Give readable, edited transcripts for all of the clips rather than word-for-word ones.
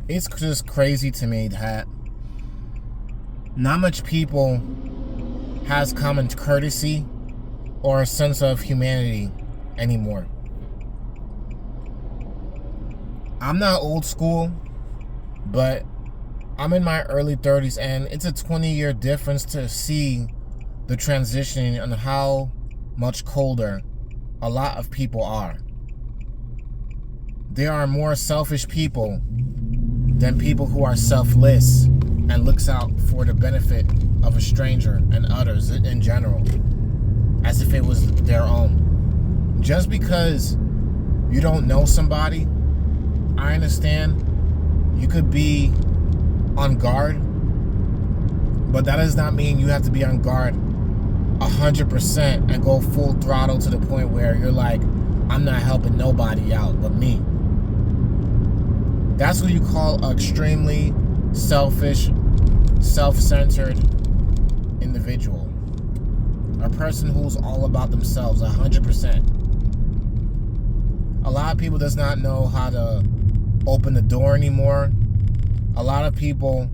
It's just crazy to me that not much people has common courtesy or a sense of humanity anymore. I'm not old school, but I'm in my early 30s, and it's a 20-year difference to see the transition and how much colder a lot of people are. There are more selfish people than people who are selfless and looks out for the benefit of a stranger and others in general, as if it was their own. Just because you don't know somebody, I understand you could be on guard, but that does not mean you have to be on guard 100% and go full throttle to the point where you're like, I'm not helping nobody out but me. That's what you call an extremely selfish, self-centered individual. A person who's all about themselves 100%. A lot of people does not know how to open the door anymore. A lot of people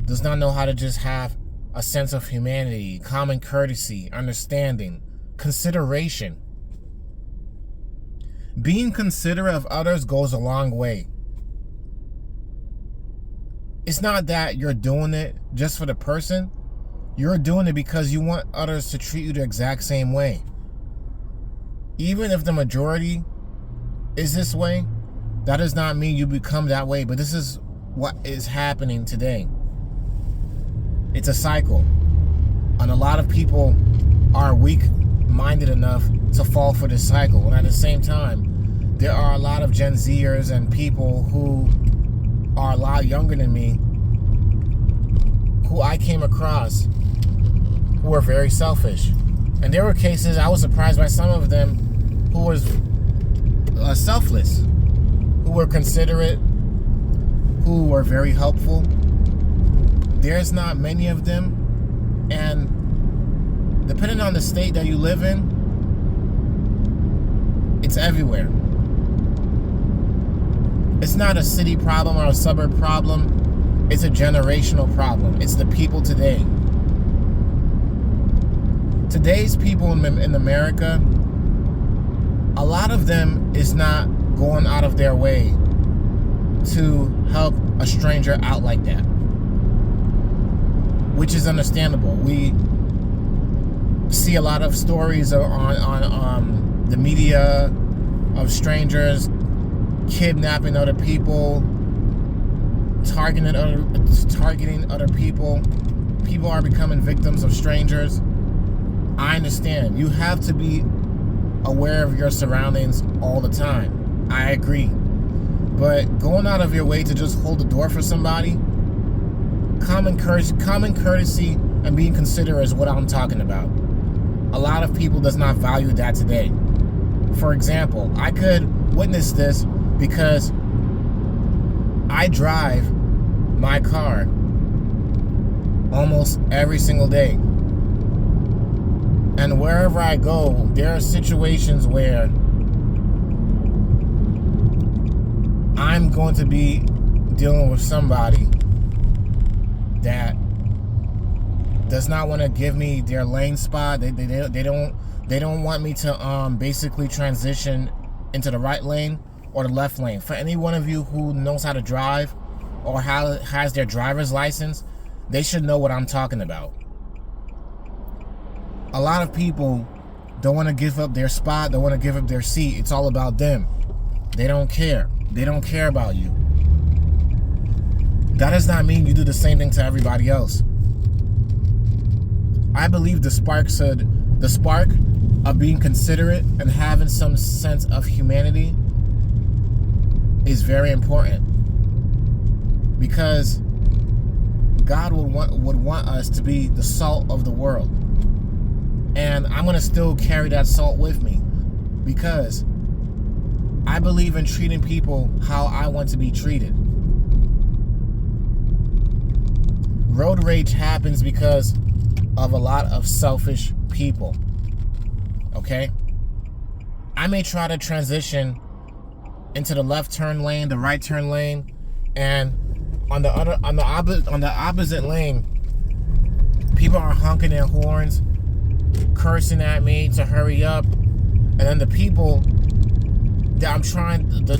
does not know how to just have a sense of humanity, common courtesy, understanding, consideration. Being considerate of others goes a long way. It's not that you're doing it just for the person. You're doing it because you want others to treat you the exact same way. Even if the majority is this way, that does not mean you become that way. But this is what is happening today. It's a cycle. And a lot of people are weak-minded enough to fall for this cycle. And at the same time, there are a lot of Gen Zers and people who are a lot younger than me who I came across who were very selfish. And there were cases I was surprised by some of them who was selfless, who were considerate, who were very helpful. There's not many of them, and depending on the state that you live in, it's everywhere. It's not a city problem or a suburb problem. It's a generational problem. It's the people today. Today's people in America, a lot of them is not going out of their way to help a stranger out like that, which is understandable. We see a lot of stories on the media of strangers kidnapping other people, targeting other people. People are becoming victims of strangers. I understand. You have to be aware of your surroundings all the time. I agree. But going out of your way to just hold the door for somebody, common courtesy and being considerate is what I'm talking about. A lot of people does not value that today. For example, I could witness this because I drive my car almost every single day. And wherever I go, there are situations where I'm going to be dealing with somebody that does not want to give me their lane spot. They don't want me to basically transition into the right lane or the left lane. For any one of you who knows how to drive or has their driver's license, they should know what I'm talking about. A lot of people don't want to give up their spot, don't want to give up their seat. It's all about them. They don't care. They don't care about you. That does not mean you do the same thing to everybody else. I believe the spark of being considerate and having some sense of humanity is very important, because God would want us to be the salt of the world. And I'm going to still carry that salt with me, because I believe in treating people how I want to be treated. Road rage happens because of a lot of selfish people. Okay? I may try to transition into the left turn lane, the right turn lane, and on the opposite lane, people are honking their horns, cursing at me to hurry up, and then the people that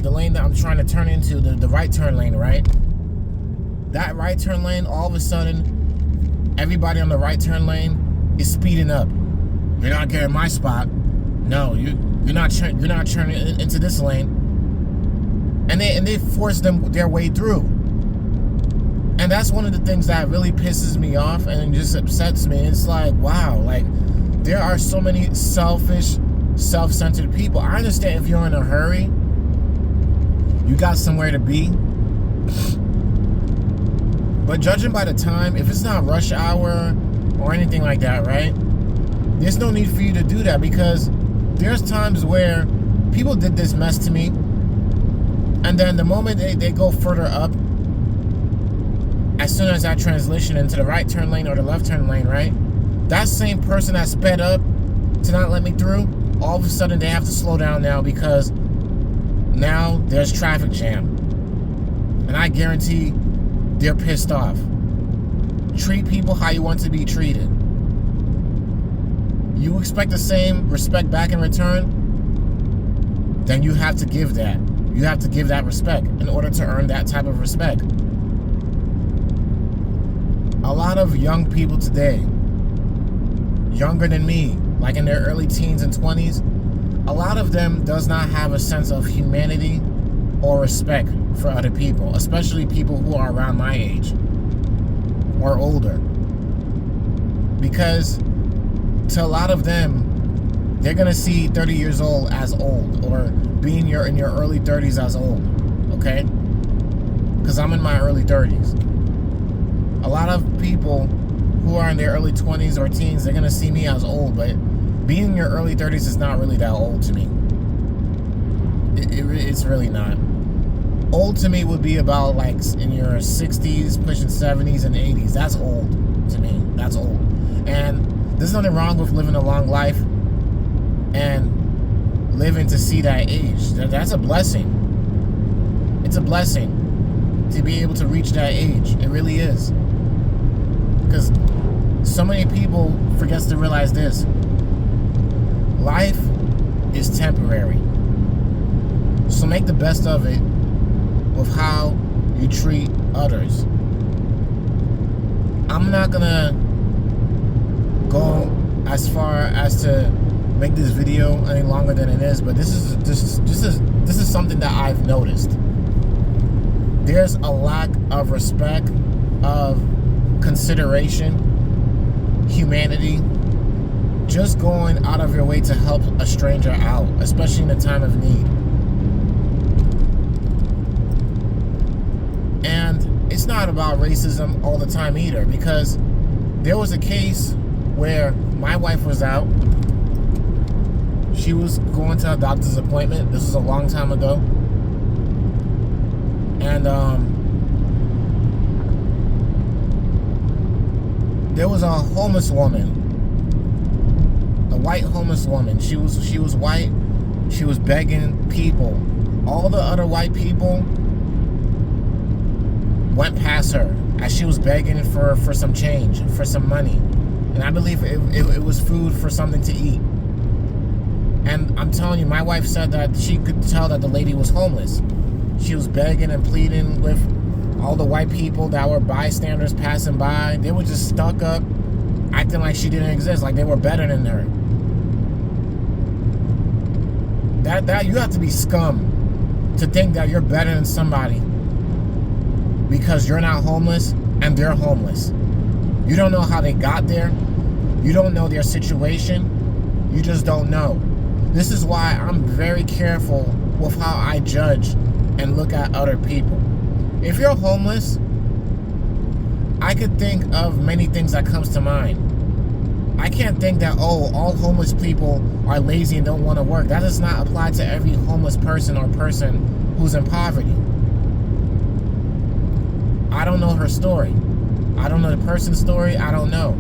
the lane that I'm trying to turn into, the right turn lane, right? That right turn lane, all of a sudden, everybody on the right turn lane is speeding up. You're not getting my spot. No, you're not turning into this lane. And they force their way through. And that's one of the things that really pisses me off and just upsets me. It's like, wow, like there are so many selfish, self-centered people. I understand if you're in a hurry, you got somewhere to be. But judging by the time, if it's not rush hour or anything like that, right? There's no need for you to do that, because there's times where people did this mess to me, and then the moment they go further up, as soon as I transition into the right turn lane or the left turn lane, right? That same person that sped up to not let me through, all of a sudden they have to slow down now because now there's traffic jam. And I guarantee they're pissed off. Treat people how you want to be treated. You expect the same respect back in return, then you have to give that. You have to give that respect in order to earn that type of respect. A lot of young people today, younger than me, like in their early teens and 20s, a lot of them does not have a sense of humanity or respect for other people, especially people who are around my age or older. Because to a lot of them, they're gonna see 30 years old as old, or being in your early 30s as old, okay? Because I'm in my early 30s. A lot of people who are in their early 20s or teens, they're gonna see me as old, but being in your early 30s is not really that old to me. It's really not. Old to me would be about like in your 60s, pushing 70s and 80s. That's old to me. That's old. And there's nothing wrong with living a long life and living to see that age. That's a blessing. It's a blessing to be able to reach that age. It really is. Because so many people forget to realize this. Life is temporary. So make the best of it with how you treat others. I'm not gonna go as far as to make this video any longer than it is, but this is something that I've noticed. There's a lack of respect, of consideration, humanity, just going out of your way to help a stranger out, especially in a time of need. And it's not about racism all the time either, because there was a case where my wife was out. She was going to a doctor's appointment. This was a long time ago. And there was a homeless woman, a white homeless woman. She was white. She was begging people. All the other white people went past her as she was begging for some change, for some money. And I believe it was food for something to eat. And I'm telling you, my wife said that she could tell that the lady was homeless. She was begging and pleading with all the white people that were bystanders passing by. They were just stuck up, acting like she didn't exist, like they were better than her. That you have to be scum to think that you're better than somebody because you're not homeless and they're homeless. You don't know how they got there. You don't know their situation. You just don't know. This is why I'm very careful with how I judge and look at other people. If you're homeless, I could think of many things that comes to mind. I can't think that, all homeless people are lazy and don't want to work. That does not apply to every homeless person or person who's in poverty. I don't know her story. I don't know the person's story. I don't know.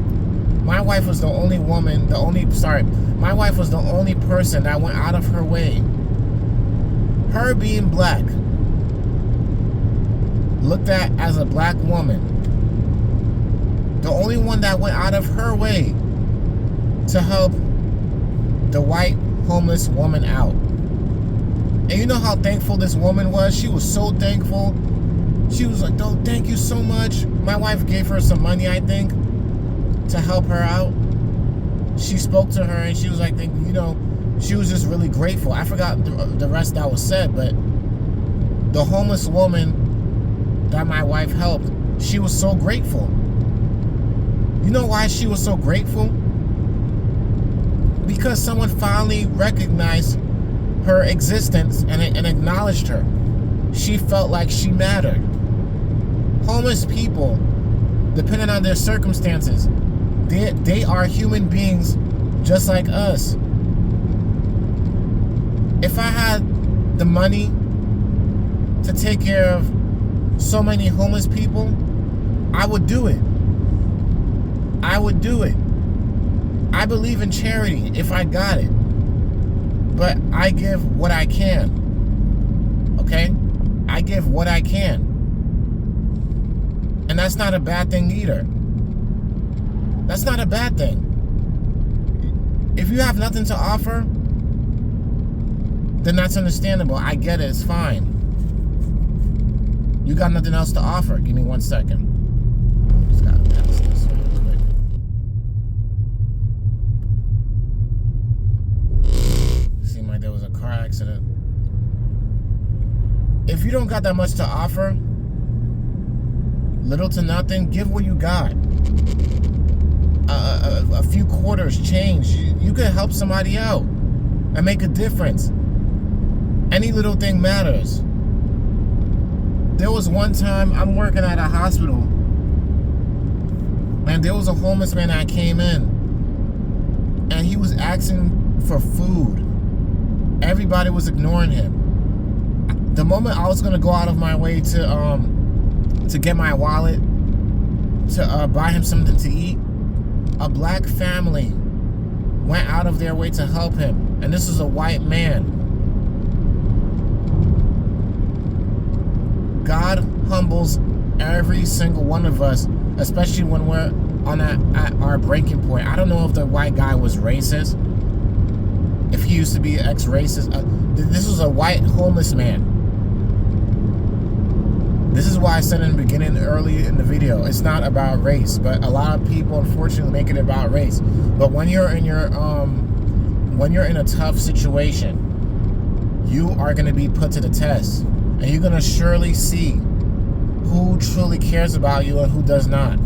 My wife was the only my wife was the only person that went out of her way. Her being black, looked at as a black woman, the only one that went out of her way to help the white homeless woman out. And you know how thankful this woman was? She was so thankful. She was like, "Oh, thank you so much." My wife gave her some money, I think, to help her out. She spoke to her and she was like, she was just really grateful. I forgot the rest that was said, but the homeless woman that my wife helped, she was so grateful. You know why she was so grateful? Because someone finally recognized her existence and acknowledged her. She felt like she mattered. Homeless people, depending on their circumstances, they are human beings just like us. If I had the money to take care of so many homeless people, I would do it. I would do it. I believe in charity if I got it. But I give what I can. Okay? I give what I can. And that's not a bad thing either. That's not a bad thing. If you have nothing to offer, then that's understandable. I get it. It's fine. You got nothing else to offer. Give me 1 second. Just gotta pass this real quick. Seemed like there was a car accident. If you don't got that much to offer, little to nothing, give what you got. A few quarters, change. You could help somebody out and make a difference. Any little thing matters. There was one time I'm working at a hospital and there was a homeless man that came in and he was asking for food. Everybody was ignoring him. The moment I was gonna go out of my way to get my wallet to buy him something to eat, a black family went out of their way to help him, and this is a white man. God humbles every single one of us, especially when we're at our breaking point. I don't know if the white guy was racist, if he used to be ex-racist. This was a white homeless man. This is why I said in the beginning, early in the video, it's not about race, but a lot of people unfortunately make it about race. But when you're in a tough situation, you are going to be put to the test, and you're going to surely see who truly cares about you and who does not.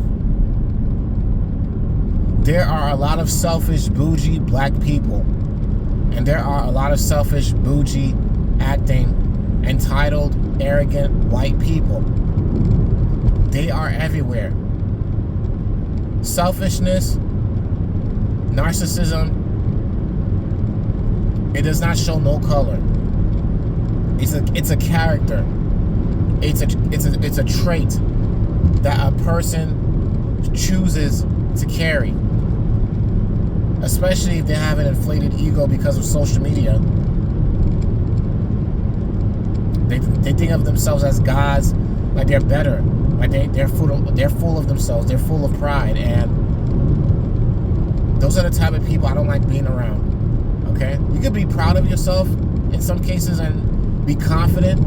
There are a lot of selfish, bougie black people, and there are a lot of selfish, bougie, acting, entitled, arrogant white people. They are everywhere. Selfishness, narcissism, it does not show no color. It's a character. It's a trait that a person chooses to carry, especially if they have an inflated ego because of social media. They think of themselves as gods, like they're better, like they're full of themselves, they're full of pride, and those are the type of people I don't like being around. Okay, you can be proud of yourself in some cases and be confident,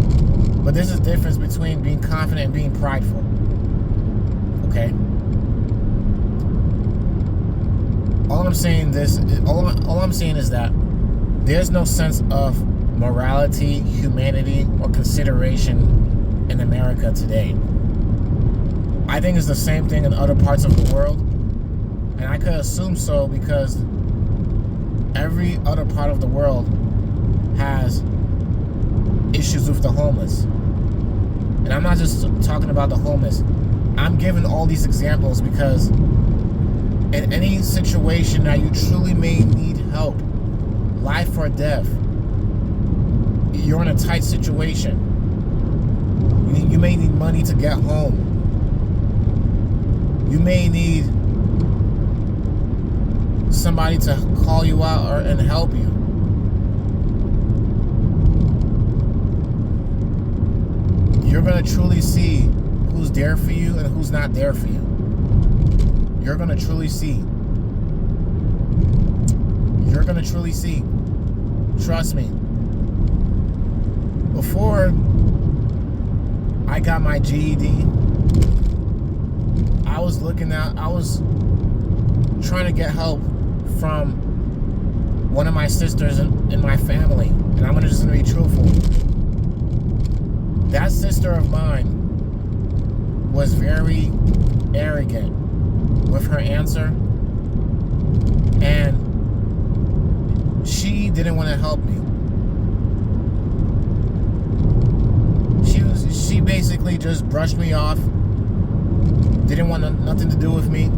but there's a difference between being confident and being prideful. Okay. All I'm saying is that there's no sense of morality, humanity, or consideration in America today. I think it's the same thing in other parts of the world, and I could assume so because every other part of the world has issues with the homeless. And I'm not just talking about the homeless. I'm giving all these examples because in any situation that you truly may need help, life or death, you're in a tight situation. You may need money to get home. You may need somebody to call you out and help you. you're going to truly see who's there for you and who's not there for you. You're going to truly see. You're going to truly see. Trust me. Before I got my GED, I was trying to get help from one of my sisters in my family. And I'm just going to be truthful. That sister of mine was very arrogant with her answer. And she didn't want to help me. She basically just brushed me off. Didn't want nothing to do with me.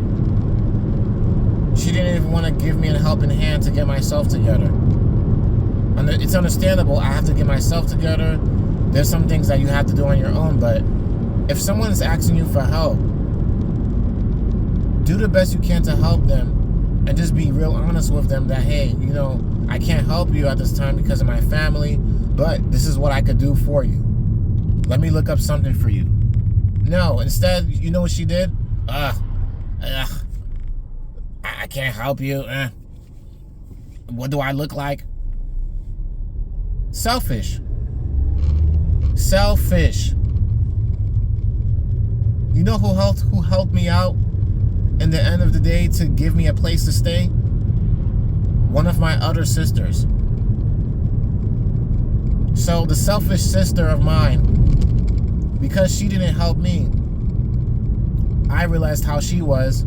She didn't even want to give me a helping hand to get myself together. And it's understandable. I have to get myself together. There's some things that you have to do on your own, but if someone's asking you for help, do the best you can to help them, and just be real honest with them that, hey, I can't help you at this time because of my family, but this is what I could do for you. Let me look up something for you. No, instead, you know what she did? I can't help you. What do I look like? Selfish. Selfish. You know who helped me out in the end of the day to give me a place to stay? One of my other sisters. So the selfish sister of mine, because she didn't help me, I realized how she was.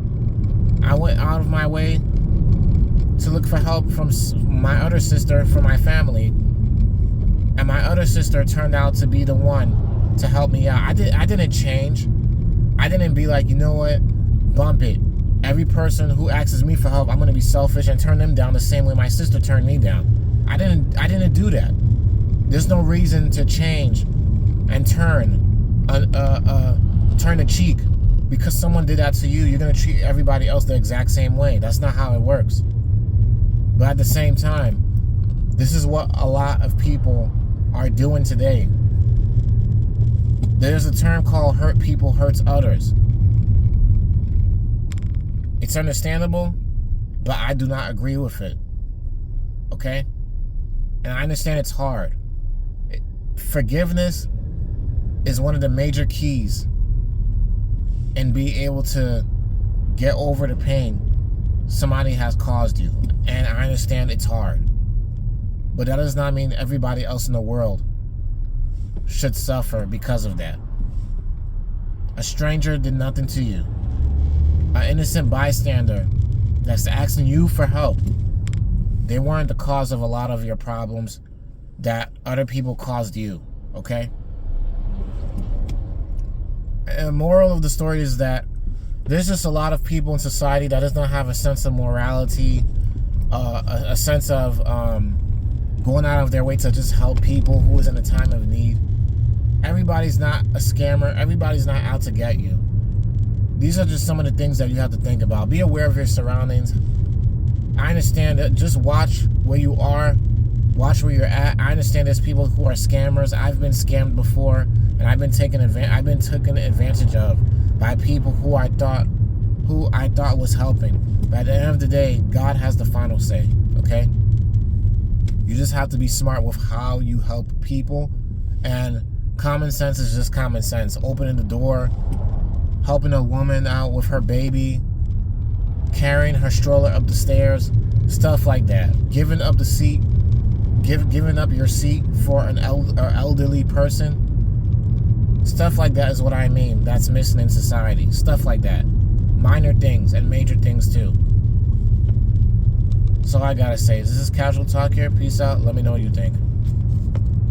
I went out of my way to look for help from my other sister, from my family. And my other sister turned out to be the one to help me out. I didn't change. I didn't be like, you know what, bump it. Every person who asks me for help, I'm going to be selfish and turn them down the same way my sister turned me down. I didn't do that. There's no reason to change and turn a cheek because someone did that to you. You're going to treat everybody else the exact same way. That's not how it works. But at the same time, this is what a lot of people are doing today. There's a term called hurt people hurts others. It's understandable, but I do not agree with it. Okay? And I understand it's hard. Forgiveness is one of the major keys in being able to get over the pain somebody has caused you. And I understand it's hard. But that does not mean everybody else in the world should suffer because of that. A stranger did nothing to you. An innocent bystander that's asking you for help, they weren't the cause of a lot of your problems that other people caused you, okay? And the moral of the story is that there's just a lot of people in society that does not have a sense of morality, a sense of going out of their way to just help people who is in a time of need. Everybody's not a scammer. Everybody's not out to get you. These are just some of the things that you have to think about. Be aware of your surroundings. I understand that. Just watch where you are. Watch where you're at. I understand there's people who are scammers. I've been scammed before, and I've been taken advantage of by people who I thought was helping. But at the end of the day, God has the final say. Okay? You just have to be smart with how you help people, and common sense is just common sense. Opening the door, helping a woman out with her baby, carrying her stroller up the stairs, stuff like that. Giving up the seat, giving up your seat for an elderly person. Stuff like that is what I mean. That's missing in society. Stuff like that. Minor things and major things too. That's all I gotta say. This is Casual Talk here. Peace out. Let me know what you think.